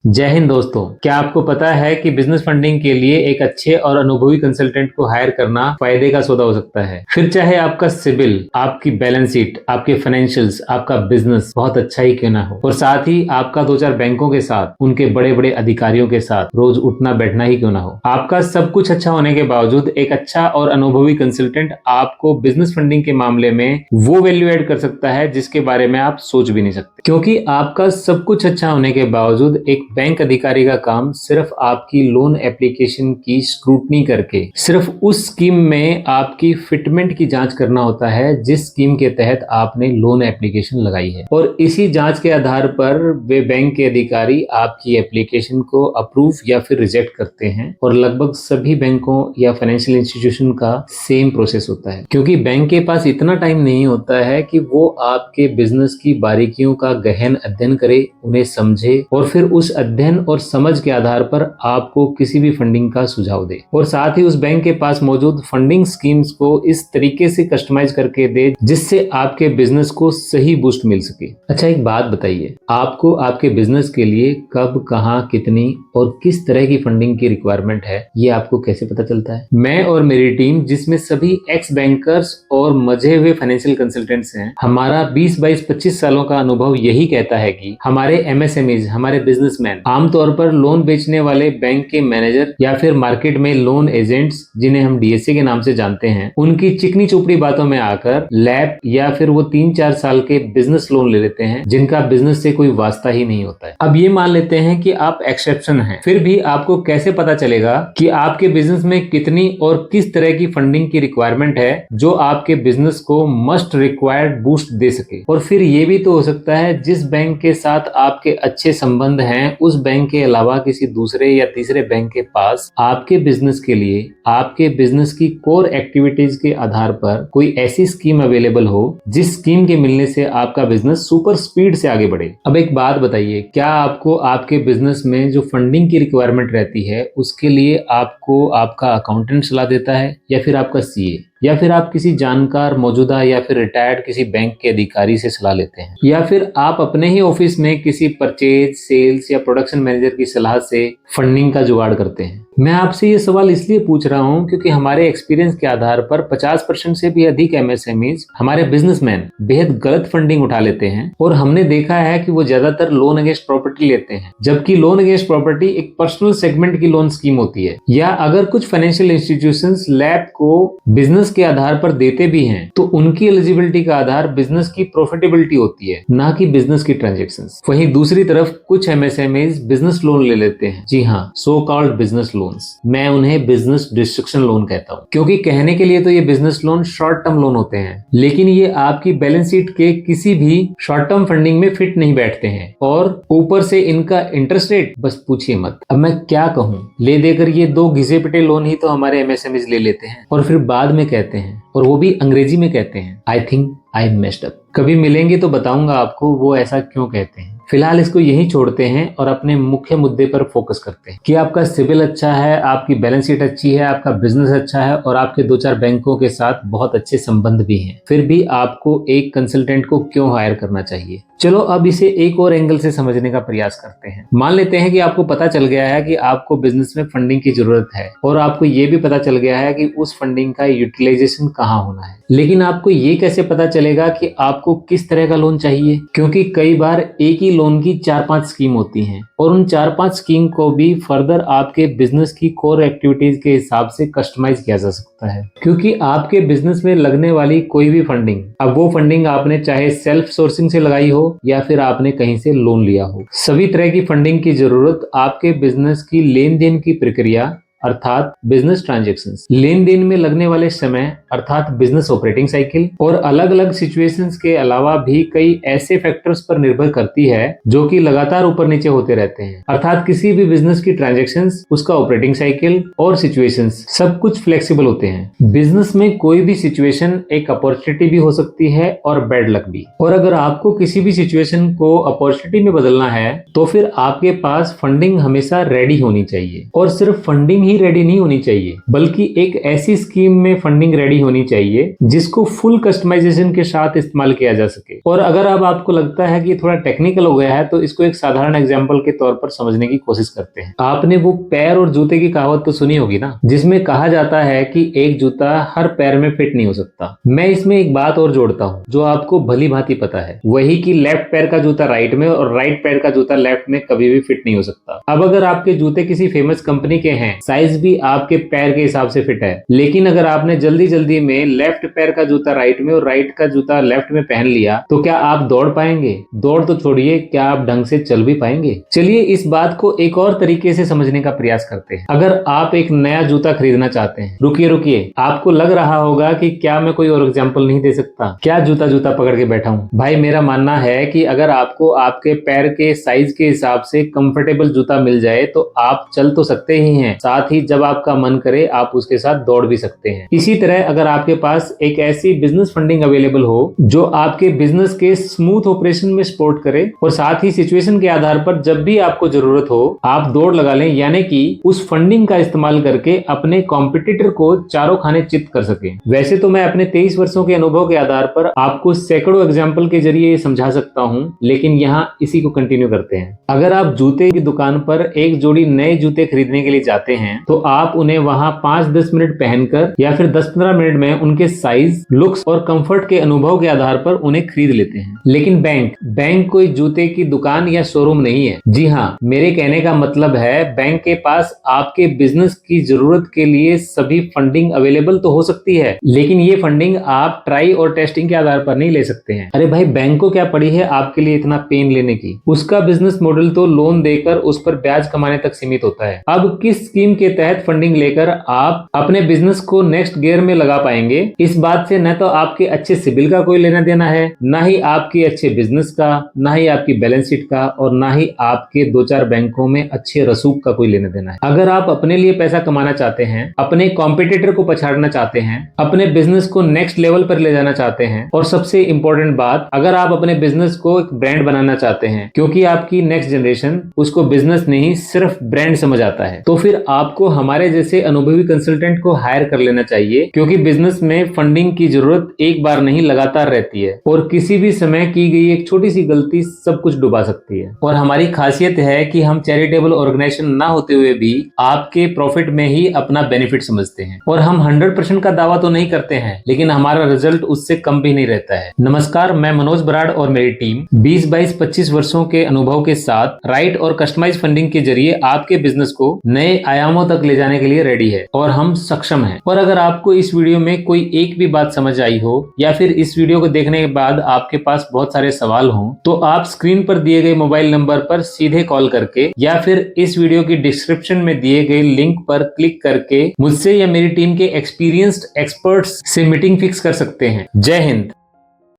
जय हिंद दोस्तों। क्या आपको पता है कि बिजनेस फंडिंग के लिए एक अच्छे और अनुभवी कंसल्टेंट को हायर करना फायदे का सौदा हो सकता है। फिर चाहे आपका सिबिल, आपकी बैलेंस शीट, आपके फाइनेंशियल्स, आपका बिजनेस बहुत अच्छा ही क्यों ना हो, और साथ ही आपका दो चार बैंकों के साथ, उनके बड़े बड़े अधिकारियों के साथ रोज उठना बैठना ही क्यों ना हो, आपका सब कुछ अच्छा होने के बावजूद एक अच्छा और अनुभवी कंसल्टेंट आपको बिजनेस फंडिंग के मामले में वो वैल्यू एड कर सकता है जिसके बारे में आप सोच भी नहीं सकते। क्योंकि आपका सब कुछ अच्छा होने के बावजूद एक बैंक अधिकारी का काम सिर्फ आपकी लोन एप्लीकेशन की स्क्रूटनी करके सिर्फ उस स्कीम में आपकी फिटमेंट की जांच करना होता है जिस स्कीम के तहत आपने लोन एप्लीकेशन लगाई है, और इसी जांच के आधार पर वे बैंक के अधिकारी आपकी एप्लीकेशन को अप्रूव या फिर रिजेक्ट करते हैं। और लगभग सभी बैंकों या फाइनेंशियल इंस्टीट्यूशन का सेम प्रोसेस होता है, क्योंकि बैंक के पास इतना टाइम नहीं होता है कि वो आपके बिजनेस की बारीकियों का गहन अध्ययन करे, उन्हें समझे और फिर उस अध्ययन और समझ के आधार पर आपको किसी भी फंडिंग का सुझाव दे, और साथ ही उस बैंक के पास मौजूद फंडिंग स्कीम्स को इस तरीके से कस्टमाइज करके दे जिससे आपके बिजनेस को सही बूस्ट मिल सके। अच्छा, एक बात बताइए, आपको आपके बिजनेस के लिए कब, कहां, कितनी और किस तरह की फंडिंग की रिक्वायरमेंट है, ये आपको कैसे पता चलता है? मैं और मेरी टीम, जिसमें सभी एक्स बैंकर्स और मजे हुए फाइनेंशियल कंसल्टेंट्स हैं, हमारा 20, 22, 25 सालों का अनुभव यही कहता है कि हमारे एमएसएमईज, हमारे बिजनेसमैन, आमतौर पर लोन बेचने वाले बैंक के मैनेजर या फिर मार्केट में लोन एजेंट्स, जिन्हें हम डीएसए के नाम से जानते हैं, उनकी चिकनी चुपड़ी बातों में आकर लैब या फिर वो 3-4 साल के बिजनेस लोन ले लेते हैं जिनका बिजनेस से कोई वास्ता ही नहीं होता है। अब ये मान लेते हैं कि आप एक्सेप्शन हैं, फिर भी आपको कैसे पता चलेगा कि आपके बिजनेस में कितनी और किस तरह की फंडिंग की रिक्वायरमेंट है जो आपके बिजनेस को मस्ट रिक्वायर्ड बूस्ट दे सके? और फिर ये भी तो हो सकता है जिस बैंक के साथ आपके अच्छे संबंध हैं, उस बैंक के अलावा किसी दूसरे या तीसरे बैंक के पास आपके बिजनेस के लिए, आपके बिजनेस की कोर एक्टिविटीज के आधार पर कोई ऐसी स्कीम अवेलेबल हो जिस स्कीम के मिलने से आपका बिजनेस सुपर स्पीड से आगे बढ़े। अब एक बात बताइए, क्या आपको आपके बिजनेस में जो फंडिंग की रिक्वायरमेंट रहती है उसके लिए आपको आपका अकाउंटेंट सलाह देता है, या फिर आपका सीए, या फिर आप किसी जानकार, मौजूदा या फिर रिटायर्ड किसी बैंक के अधिकारी से सलाह लेते हैं, या फिर आप अपने ही ऑफिस में किसी परचेज, सेल्स या प्रोडक्शन मैनेजर की सलाह से फंडिंग का जुगाड़ करते हैं? मैं आपसे ये सवाल इसलिए पूछ रहा हूं क्योंकि हमारे एक्सपीरियंस के आधार पर 50% से भी अधिक एमएसएमईज, हमारे बिजनेसमैन, बेहद गलत फंडिंग उठा लेते हैं, और हमने देखा है कि वो ज्यादातर लोन अगेंस्ट प्रॉपर्टी लेते हैं, जबकि लोन अगेंस्ट प्रॉपर्टी एक पर्सनल सेगमेंट की लोन स्कीम होती है। या अगर कुछ फाइनेंशियल इंस्टीट्यूशंस लैब को बिजनेस के आधार पर देते भी हैं तो उनकी एलिजिबिलिटी का आधार बिजनेस की प्रॉफिटेबिलिटी होती है, ना कि बिजनेस की ट्रांजैक्शंस। वहीं दूसरी तरफ कुछ एमएसएमईज बिजनेस लोन ले लेते हैं, जी हाँ, सो कॉल्ड बिजनेस लोन्स। मैं उन्हें बिजनेस डिस्ट्रक्शन लोन कहता हूँ, क्योंकि कहने के लिए तो ये business loan short term loan होते हैं, लेकिन ये आपकी बैलेंस शीट के किसी भी शॉर्ट टर्म फंडिंग में फिट नहीं बैठते हैं, और ऊपर से इनका इंटरेस्ट रेट बस पूछिए मत। अब मैं क्या कहूँ, ले देकर ये दो घिसे पिटे लोन ही तो हमारे एमएसएमईज ले लेते हैं, और फिर बाद में कहते हैं, और वो भी अंग्रेजी में कहते हैं, I think I messed up. कभी मिलेंगे तो बताऊंगा आपको वो ऐसा क्यों कहते हैं। फिलहाल इसको यही छोड़ते हैं और अपने मुख्य मुद्दे पर फोकस करते हैं कि आपका सिबिल अच्छा है, आपकी बैलेंस शीट अच्छी है, आपका बिजनेस अच्छा है और आपके 2-4 बैंकों के साथ बहुत अच्छे संबंध भी हैं। फिर भी आपको एक कंसल्टेंट को क्यों हायर करना चाहिए? चलो अब इसे एक और एंगल से समझने का प्रयास करते हैं। मान लेते हैं कि आपको पता चल गया है कि आपको बिजनेस में फंडिंग की जरूरत है, और आपको ये भी पता चल गया है कि उस फंडिंग का यूटिलाइजेशन कहाँ होना है, लेकिन आपको ये कैसे पता चलेगा कि आपको किस तरह का लोन चाहिए? क्योंकि कई बार एक ही लोन की 4-5 स्कीम होती हैं, और उन 4-5 स्कीम को भी फर्दर आपके बिजनेस की कोर एक्टिविटीज के हिसाब से कस्टमाइज किया जा सकता है। क्योंकि आपके बिजनेस में लगने वाली कोई भी फंडिंग, अब वो फंडिंग आपने चाहे सेल्फ सोर्सिंग से लगाई हो या फिर आपने कहीं से लोन लिया हो, सभी तरह की फंडिंग की जरूरत आपके बिजनेस की लेन देन की प्रक्रिया अर्थात बिजनेस ट्रांजैक्शंस, लेन देन में लगने वाले समय अर्थात बिजनेस ऑपरेटिंग साइकिल, और अलग अलग सिचुएशंस के अलावा भी कई ऐसे फैक्टर्स पर निर्भर करती है जो कि लगातार ऊपर नीचे होते रहते हैं। अर्थात किसी भी बिजनेस की ट्रांजैक्शंस, उसका ऑपरेटिंग साइकिल और सिचुएशंस सब कुछ फ्लेक्सिबल होते हैं। बिजनेस में कोई भी सिचुएशन एक अपॉर्चुनिटी भी हो सकती है और बैड लक भी, और अगर आपको किसी भी सिचुएशन को अपॉर्चुनिटी में बदलना है तो फिर आपके पास फंडिंग हमेशा रेडी होनी चाहिए, और सिर्फ फंडिंग ही रेडी नहीं होनी चाहिए, बल्कि एक ऐसी स्कीम में फंडिंग रेडी होनी चाहिए जिसको फुल कस्टमाइजेशन के साथ इस्तेमाल किया जा सके। और अगर अब आपको लगता है कि थोड़ा टेक्निकल हो गया है तो इसको एक साधारण एग्जांपल के तौर पर समझने की कोशिश करते हैं। आपने वो पैर और जूते की कहावत तो सुनी होगी ना, जिसमें कहा जाता है कि एक जूता हर पैर में फिट नहीं हो सकता। मैं इसमें एक बात और जोड़ता हूँ जो आपको भली भांति पता है, वही कि लेफ्ट पैर का जूता राइट में और राइट पैर का जूता लेफ्ट में कभी भी फिट नहीं हो सकता। अब अगर आपके जूते किसी फेमस कंपनी के हैं, साइज भी आपके पैर के हिसाब से फिट है, लेकिन अगर आपने जल्दी जल्दी में लेफ्ट पैर का जूता राइट में और राइट का जूता लेफ्ट में पहन लिया तो क्या आप दौड़ पाएंगे? दौड़ तो छोड़िए, क्या आप ढंग से चल भी पाएंगे? चलिए इस बात को एक और तरीके से समझने का प्रयास करते हैं। अगर आप एक नया जूता खरीदना चाहते हैं, रुकिए, आपको लग रहा होगा कि क्या मैं कोई और एग्जाम्पल नहीं दे सकता, क्या जूता जूता पकड़ के बैठा हूं? भाई मेरा मानना है कि अगर आपको आपके पैर के साइज के हिसाब से कंफर्टेबल जूता मिल जाए तो आप चल तो सकते ही हैं, साथ ही जब आपका मन करे आप उसके साथ दौड़ भी सकते हैं। इसी तरह अगर आपके पास एक ऐसी बिजनेस फंडिंग अवेलेबल हो जो आपके बिजनेस के स्मूथ ऑपरेशन में सपोर्ट करे और साथ ही सिचुएशन के आधार पर जब भी आपको जरूरत हो आप दौड़ लगा लें, यानी कि उस फंडिंग का इस्तेमाल करके अपने कॉम्पिटिटर को चारों खाने चित कर सके। वैसे तो मैं अपने 23 वर्षों के अनुभव के आधार पर आपको सैकड़ों एग्जाम्पल के जरिए समझा सकता हूं, लेकिन यहाँ इसी को कंटिन्यू करते हैं। अगर आप जूते की दुकान पर एक जोड़ी नए जूते खरीदने के लिए जाते हैं तो आप उन्हें वहां 5-10 मिनट पहनकर या फिर 10-15 मिनट में उनके साइज, लुक्स और कंफर्ट के अनुभव के आधार पर उन्हें खरीद लेते हैं। लेकिन बैंक कोई जूते की दुकान या शोरूम नहीं है। जी हाँ, मेरे कहने का मतलब है बैंक के पास आपके बिजनेस की जरूरत के लिए सभी फंडिंग अवेलेबल तो हो सकती है, लेकिन ये फंडिंग आप ट्राई और टेस्टिंग के आधार पर नहीं ले सकते हैं। अरे भाई, बैंक को क्या पड़ी है आपके लिए इतना पेन लेने की? उसका बिजनेस मॉडल तो लोन देकर उस पर ब्याज कमाने तक सीमित होता है। अब किस स्कीम के तहत फंडिंग लेकर आप अपने बिजनेस को नेक्स्ट गियर में लगा पाएंगे, इस बात से न तो आपके अच्छे सिबिल का कोई लेना देना है, ना ही आपके अच्छे बिजनेस का, ना ही आपकी बैलेंस शीट का, और ना ही आपके 2-4 बैंकों में अच्छे रसूख का कोई लेना देना है। अगर आप अपने लिए पैसा कमाना चाहते हैं, अपने कॉम्पिटिटर को पछाड़ना चाहते हैं, अपने बिजनेस को नेक्स्ट लेवल पर ले जाना चाहते हैं, और सबसे इंपॉर्टेंट बात, अगर आप अपने बिजनेस को एक ब्रांड बनाना चाहते हैं, क्योंकि आपकी नेक्स्ट जनरेशन उसको बिजनेस नहीं सिर्फ ब्रांड समझ आता है, तो फिर आपको हमारे जैसे अनुभवी कंसल्टेंट को हायर कर लेना चाहिए, क्योंकि बिजनेस में फंडिंग की जरूरत एक बार नहीं लगातार रहती है और किसी भी समय की गई एक छोटी सी गलती सब कुछ डुबा सकती है। और हमारी खासियत है कि हम चैरिटेबल ऑर्गेनाइजेशन ना होते हुए भी आपके प्रॉफिट में ही अपना बेनिफिट समझते हैं, और हम 100% का दावा तो नहीं करते हैं, लेकिन हमारा रिजल्ट उससे कम भी नहीं रहता है। नमस्कार, मैं मनोज बराड़ और मेरी टीम 20, 22, 25 वर्षों के अनुभव के साथ राइट और कस्टमाइज फंडिंग के जरिए आपके बिजनेस को नए आयामों तक ले जाने के लिए रेडी है, और हम सक्षम हैं। और अगर आपको इस वीडियो में कोई एक भी बात समझ आई हो, या फिर इस वीडियो को देखने के बाद आपके पास बहुत सारे सवाल हों, तो आप स्क्रीन पर दिए गए मोबाइल नंबर पर सीधे कॉल करके या फिर इस वीडियो की डिस्क्रिप्शन में दिए गए लिंक पर क्लिक करके मुझसे या मेरी टीम के एक्सपीरियंस्ड एक्सपर्ट्स से मीटिंग फिक्स कर सकते हैं। जय हिंद।